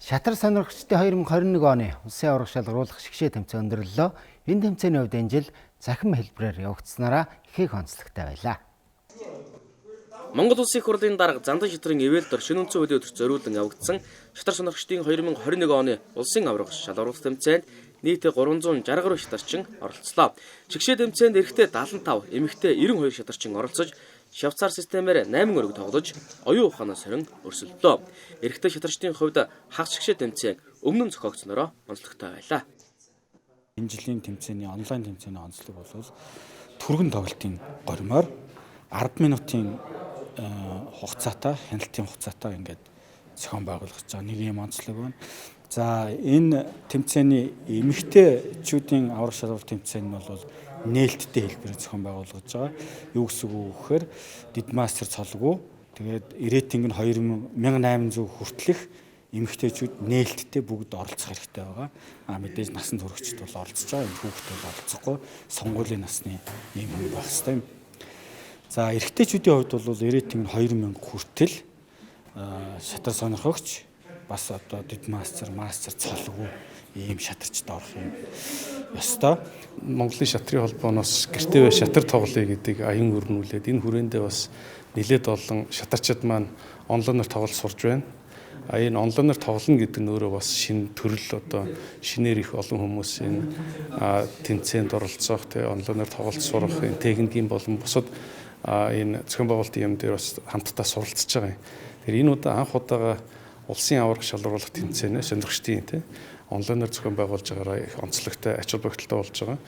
Шатар сонирхогчдын 2021 оны улсын аварга шалгаруулах шигшээ тэмцээн өндөрлөлөө. Энэ тэмцээний хувьд энэ жил захин хэлбэрээр явагдсанараа ихийг онцлогтой байлаа. Монгол Улсын их хурлын дарга Зандан шатрын ивэлдор шинэ үндсэн хуулийн өдөрт зориулан явагдсан шатар сонирхогчдын 2021 оны улсын аварга шалгаруулах тэмцээнд нийт 360 гаруй шатарчин оролцлоо. Шигшээ тэмцээнд эрэгтэй 75, эмэгтэй 92 шатарчин оролцож шавцаар системээр 8 өрөг тоглож оюун ухаанаас хорин өрсөлдөө. Эрэгтэй шатарчдын хувьд хагас шигшээ тэмцээн өмнө нь зохиогдсноороо онцлогтой байлаа. Энэ жилийн тэмцээний онлайн тэмцээний онцлог бол түргэн тоглолтын горимоор 10 минутын хугацаатай, хяналтын хугацаатай ингээд зохион байгуулагдаж байгаа нэг юм онцлог байна. За энэ тэмцээний эмэгтэйчүүдийн аварга шалгаруулах тэмцээн нь бол нээлттэй хэлбэрээр зохион байгуулагдаж байгаа. Юу гэсэн үг вэ гэхээр дидмастер цолгүй. Тэгээд рейтинг нь 2800 хүртэлх эмэгтэйчүүд нээлттэй бүгд оролцох хэрэгтэй байгаа. Мэдээж насан туршид бол оролцож байгаа. Энэ хүүхдүүд бол оролцохгүй. Сонгуулийн насны ийм хүн байх хэрэгтэй юм. За эрэгтэйчүүдийн хувьд бол рейтинг нь 2000 хүртэл шатар сонирхогч бас одоо дидмастер, мастер цолгүй ийм шатарчд орох юм ёстой. Монголын шатрын холбооноос гэртээ шатар тоглоё гэдэг аян өрнүүлээд энэ хүрээндээ бас нэлээд олон шатарчид маань онлайнаар тоглож сурж байна. Энэ онлайнаар тоглоно гэдэг нь өөрөө бас шинэ төрөл одоо шинээр их олон хүмүүс энэ тэмцээнд оролцох, онлайнаар тоглож сурах, энэ техникийн болон бусад энэ зохион байгуулалтын юм дээр бас хамтдаа суралцж байгаа юм. Тэгэхээр энэ удаа анх удаага улсын аварга шалгаруулах тэмцээнэ сонирхчдын онлайнаар зохион байгуулж байгаараа их онцлогтой ач холбогдолтой болж байгаа.